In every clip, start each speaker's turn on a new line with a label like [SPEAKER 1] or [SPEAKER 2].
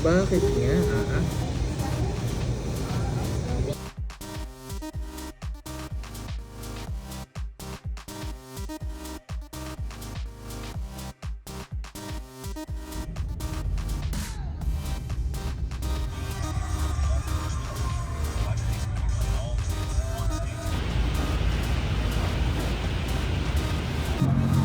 [SPEAKER 1] Bakit nga?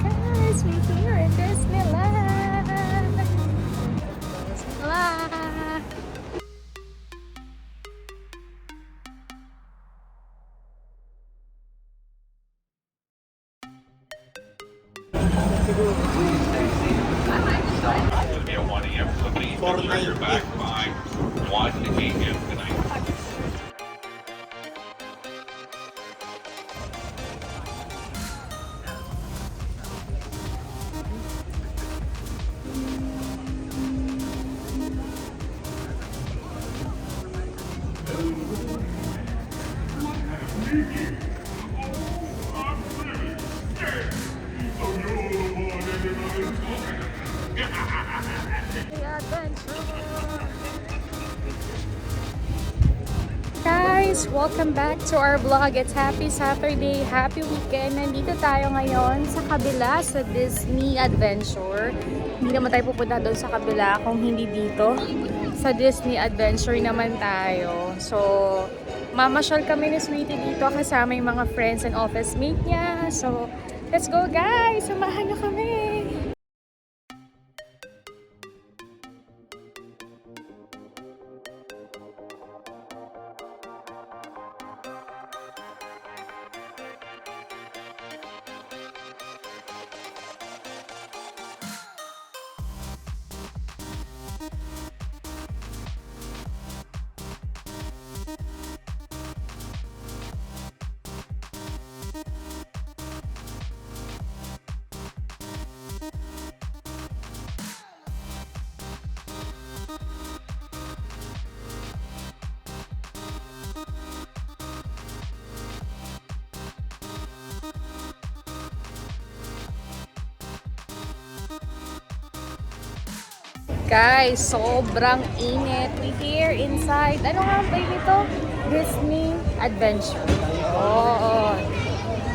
[SPEAKER 2] Guys, we're here in Disneyland. Disneyland.
[SPEAKER 3] It'll be a 1 a.m. so please make sure you're back by 1 a.m. tonight.
[SPEAKER 2] Guys, welcome back to our vlog. It's happy Saturday, happy weekend. Nandito tayo ngayon sa kabila sa Disney Adventure. Hindi naman tayo pupunta doon sa kabila kung hindi dito. Sa Disney Adventure naman tayo. So, mamasyal kami ni Sweetie dito kasama yung mga friends and office mate niya. So, let's go guys! Samahan niyo kami! Guys, sobrang init. We here inside, ano nga ba ito? Disney Adventure. Oo,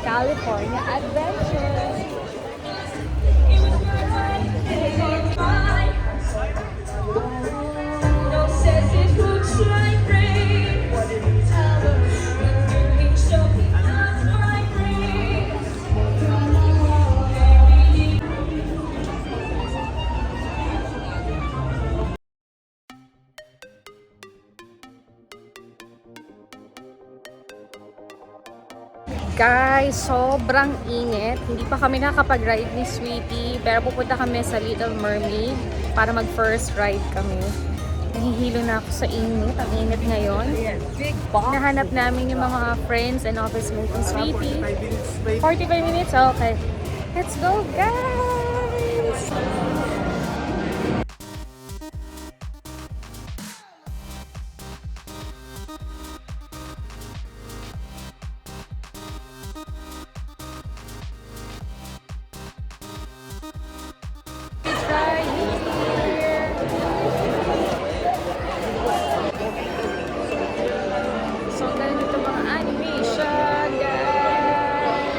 [SPEAKER 2] California Adventure. Guys, sobrang init. Hindi pa kami nakapag-ride ni Sweetie, pero pupunta kami sa Little Mermaid para mag-first ride kami. Nahihilo na ako sa init. Ang init ngayon. Nahanap namin yung mga friends and office mates ni Sweetie. 45 minutes? Okay. Let's go, guys! So, ganito mga animation, guys!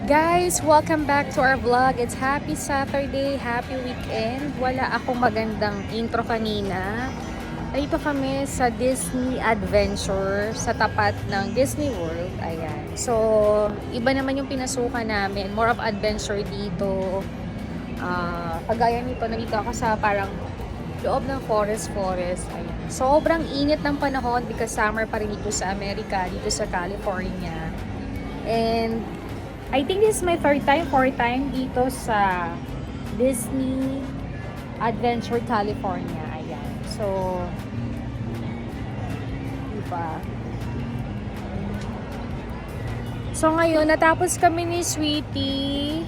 [SPEAKER 2] Guys, welcome back to our vlog. It's happy Saturday, happy weekend. Wala akong magandang intro kanina. Dito kami sa Disney Adventure sa tapat ng Disney World. Ayan. So, iba naman yung pinasukan namin. More of adventure dito. Kagaya nito, nandito ako sa parang loob ng forest. Ayan. Sobrang init ng panahon because summer pa rin dito sa Amerika, dito sa California. And I think this is my fourth time dito sa Disney Adventure California. Ayan. So, diba? So, ngayon, natapos kami ni Sweetie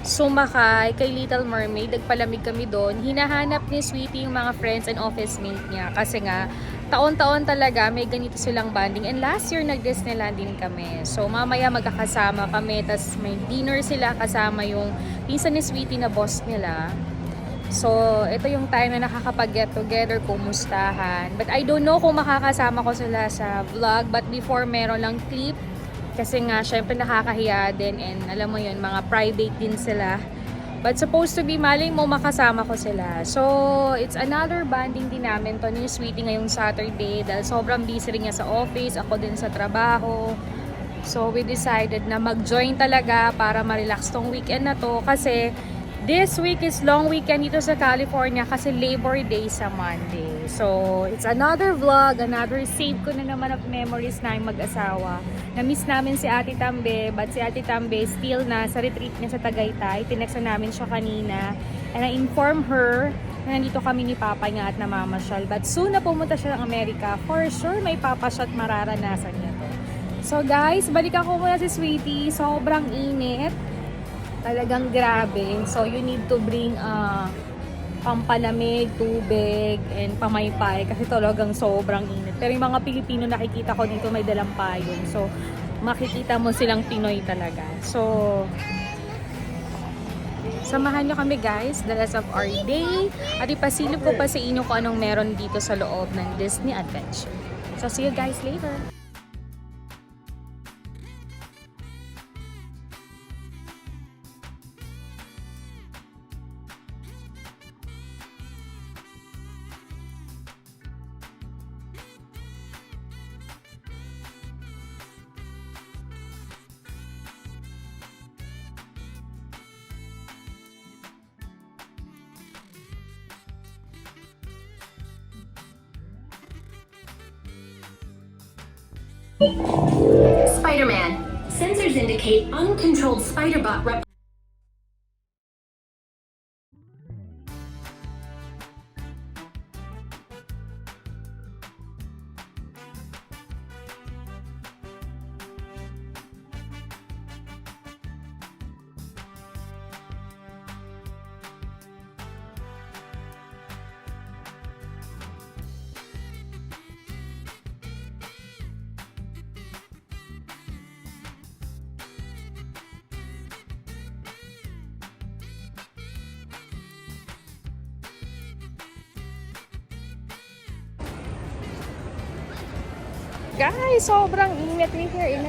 [SPEAKER 2] sumakay kay Little Mermaid. Nagpalamig kami doon. Hinahanap ni Sweetie yung mga friends and office mate niya. Kasi nga, taon-taon talaga may ganito silang banding. And last year, nag-Disneyland din kami. So, mamaya magkakasama kami. Tas may dinner sila kasama yung pinsan ni Sweetie na boss nila. So, ito yung time na nakakapag-get together, kumustahan. But I don't know kung makakasama ko sila sa vlog. But before, meron lang clip. Kasi nga, syempre nakakahiya din. And alam mo yun, mga private din sila. But supposed to be, malay mo makasama ko sila. So, it's another banding din namin to ni Sweetie ngayong Saturday. Dahil sobrang busy rin niya sa office, ako din sa trabaho. So, we decided na mag-join talaga para ma-relax tong weekend na to. Kasi, this week is long weekend dito sa California kasi Labor Day sa Monday. So, it's another vlog, another save ko na naman of memories na yung mag-asawa. Na-miss namin si Ate Tambe, but si Ate Tambe still na sa retreat niya sa Tagaytay. Tinextan namin siya kanina. And I informed her na nandito kami ni Papa niya at namamasyal. But soon na pumunta siya ng Amerika, for sure may Papa siya at mararanasan niya to. So guys, balikan ko muna si Sweetie. Sobrang init. Talagang grabe. So, you need to bring pampalamig, tubig, and pamaypay kasi talagang sobrang init. Pero yung mga Pilipino nakikita ko dito may dalang payong. So, makikita mo silang Pinoy talaga. So, samahan nyo kami guys, the rest of our day. At ipasilip ko pa sa inyo kung anong meron dito sa loob ng Disney Adventure. So, see you guys later.
[SPEAKER 1] Spider-Man. Sensors indicate uncontrolled spider-bot
[SPEAKER 2] Guys, sobrang init here.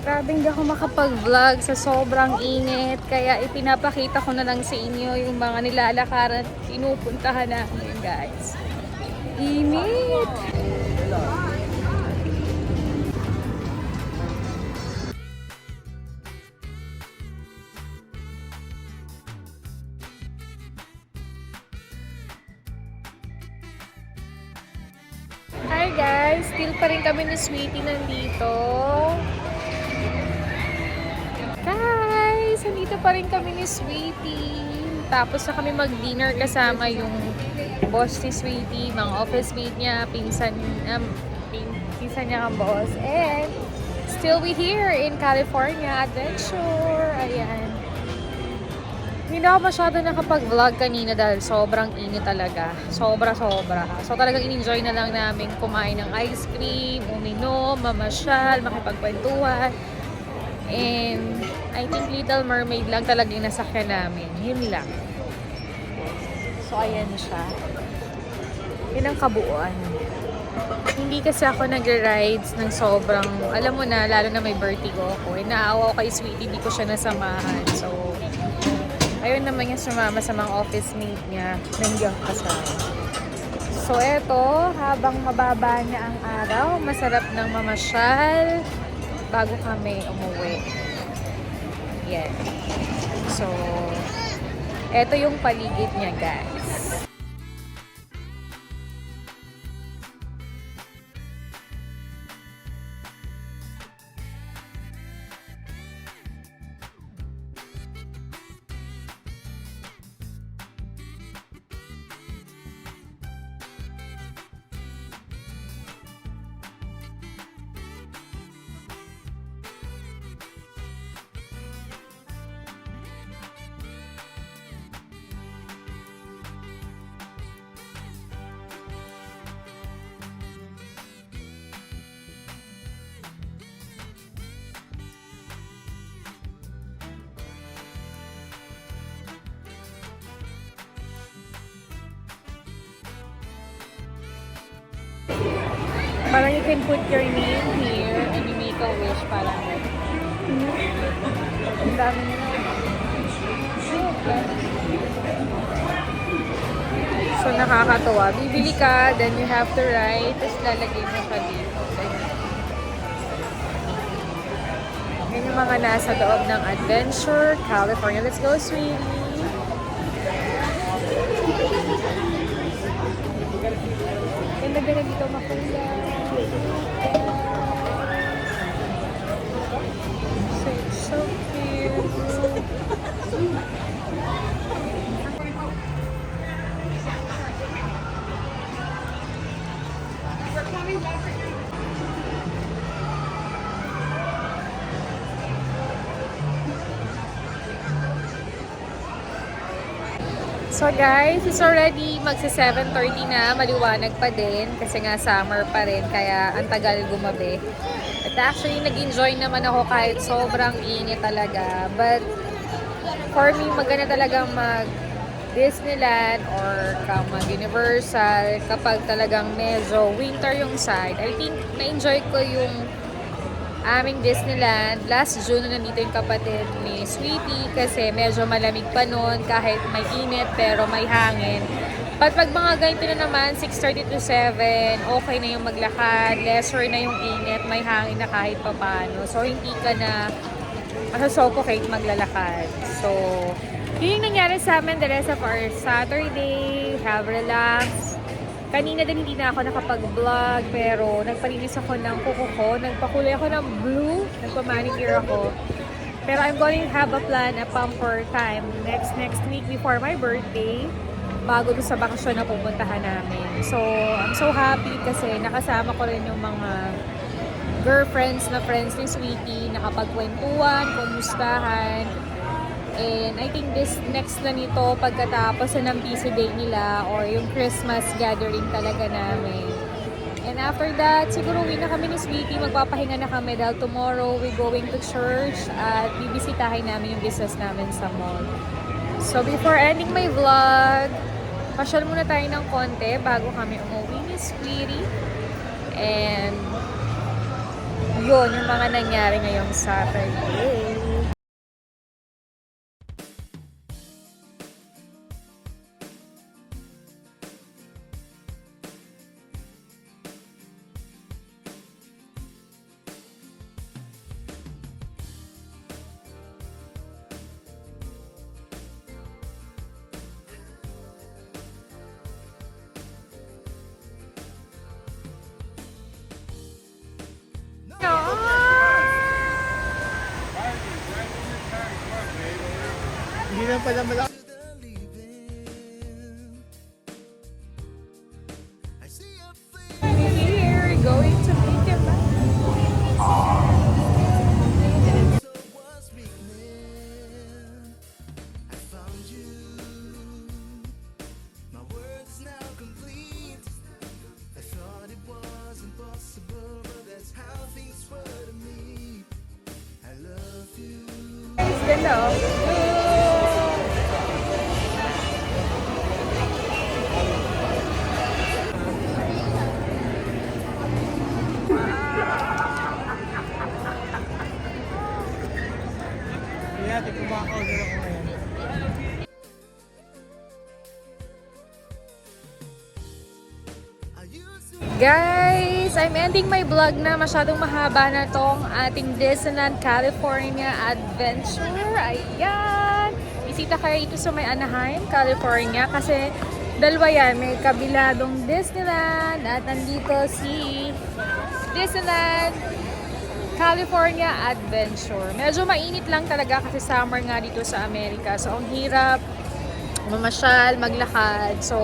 [SPEAKER 2] Grabe, hindi ako makapag-vlog sa sobrang init. Kaya ipinapakita ko na lang sa inyo yung mga nilalakaran at pinupuntahan namin, guys. Init! Hi guys! Still pa rin kami ni Sweetie nandito. Guys! Nandito pa rin kami ni Sweetie. Tapos na kami mag-dinner kasama yung boss ni Sweetie, mga office mate niya, pinsan niya ang boss. And still we here in California Adventure. Ayan. Hindi ako masyado nakapag-vlog kanina dahil sobrang init talaga. Sobra-sobra. So talagang in-enjoy na lang namin kumain ng ice cream, uminom, mamasyal, makipagkwentuhan. And I think Little Mermaid lang talaga yung nasakyan namin. Yun lang. So ayan siya. Yun ang kabuuan. Hindi kasi ako nag-rides ng sobrang, alam mo na, lalo na may vertigo ako. Naawa ko kay Sweetie, di ko siya nasamahan. So, ayun naman niya sumama sa mga office mate niya. Nandiyan kasama. So, eto, habang mababa na ang araw, masarap ng mamasyal bago kami umuwi. Yan. So, eto yung paligid niya, guys. Parang you can put your name here and you make a wish. Parang ang dami nila. So, nakakatawa. Bibili ka, then you have to write, tapos lalagay mo siya dito. Yan yung mga nasa loob ng Adventure, California. Let's go, sweetie! Ganda na dito makulay. So cute. So guys, it's already magsa 7:30 na, maliwanag pa din kasi nga summer pa rin kaya ang tagal gumabi. But actually nag-enjoy naman ako kahit sobrang init talaga. But for me, maganda talagang mag Disneyland or mag Universal kapag talagang medyo winter yung side. I think na-enjoy ko yung aming Disneyland. Last June na nandito yung kapatid ni Sweetie kasi medyo malamig pa noon kahit may init pero may hangin. But pag mga ganito na naman, 6:30 to 7, okay na yung maglakad, lesser na yung init, may hangin na kahit papano. So hindi ka na masusuffocate maglalakad. So, yun yung nangyari sa amin the rest of our Saturday, have relax. Kanina din hindi na ako nakapag-vlog pero nagpalinis ako ng kuko ko. Nagpakulay ako ng blue. Nagpa-manicure ako. Pero I'm going to have a plan, a pamper time next week before my birthday bago doon sa bakasyon na pupuntahan namin. So, I'm so happy kasi nakasama ko rin yung mga girlfriends na friends ni Sweetie. Nakapagkwentuhan, kumustahan. And I think this next na nito pagkatapos ng busy day nila or yung Christmas gathering talaga namin. And after that, siguro uwi na kami ni Sweetie. Magpapahinga na kami dahil tomorrow we going to church at bibisitahin namin yung business namin sa mall. So before ending my vlog, pasyal muna tayo ng konti bago kami umuwi ni Sweetie. And yun yung mga nangyari ngayong Saturday.
[SPEAKER 4] Hindi na pala malaki.
[SPEAKER 2] We're going to meet him. Ganda oh.
[SPEAKER 4] dati kumaka-order ako ngayon.
[SPEAKER 2] Guys, I'm ending my vlog na. Masyadong mahaba na tong ating Disneyland California adventure. Ayan! Bisita kayo ito sa may Anaheim, California kasi dalawa yan. May kabiladong Disneyland at nandito si Disneyland California Adventure. Medyo mainit lang talaga kasi summer nga dito sa Amerika. So, ang hirap mamasyal, maglakad. So,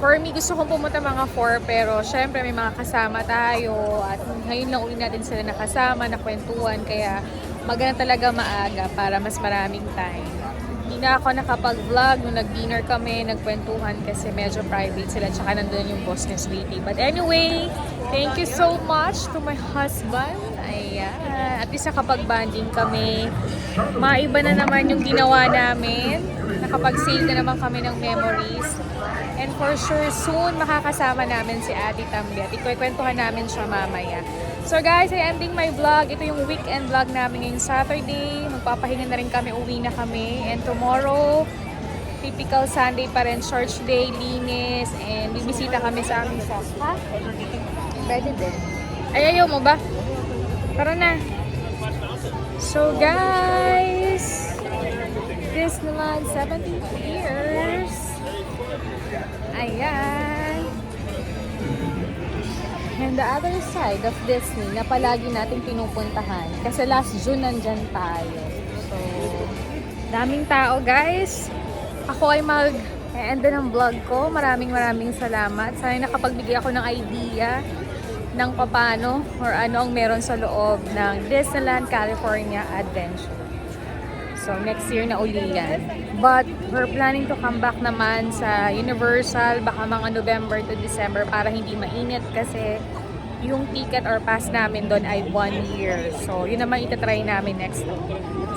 [SPEAKER 2] for me, gusto kong pumunta mga 4 pero syempre may mga kasama tayo at ngayon lang uli natin sila nakasama, nakwentuhan kaya maganda talaga maaga para mas maraming time. Hindi na ako nakapag-vlog nung nag-dinner kami, nagkwentuhan kasi medyo private sila tsaka nandun yung boss ni Sweetie. But anyway, thank you so much to my husband. Ayan. At least nakapag-banding kami. Maiba na naman yung ginawa namin. Nakapag-save na naman kami ng memories. And for sure, soon makakasama namin si Ate Tambi at ikwentuhan namin siya mamaya. So guys, I'm ending my vlog. Ito yung weekend vlog namin ngayong Saturday. Magpapahinga na rin kami, uwi na kami. And tomorrow, typical Sunday pa rin, church day, linis, and bibisita kami sa aming shop. Ha? Pwede din. Ay, ayaw mo ba? Tara na. So guys, Disneyland 70 years. Ayan. And the other side of Disney na palagi nating pinupuntahan. Kasi last June nandyan tayo. So, daming tao guys. Ako ay mag-end ng vlog ko. Maraming salamat. Sana nakapagbigay ako ng idea ng papano or ano ang meron sa loob ng Disneyland California Adventure. So, next year na uli yan. But, we're planning to come back naman sa Universal, baka mga November to December para hindi mainit kasi yung ticket or pass namin doon ay 1 year. So, yun naman itatry namin next week.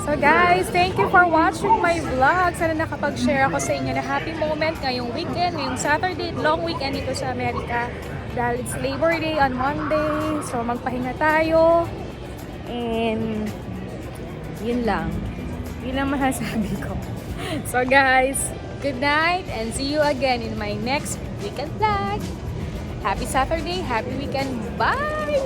[SPEAKER 2] So, guys, thank you for watching my vlog. Sana nakapag-share ako sa inyo na happy moment ngayong weekend, ngayong Saturday, long weekend dito sa Amerika. Dahil it's Labor Day on Monday. So, magpahinga tayo. And, yun lang. Yun lang masasabi ko. So guys, good night and see you again in my next weekend vlog. Happy Saturday, happy weekend. Bye!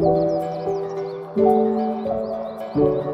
[SPEAKER 2] Thank you.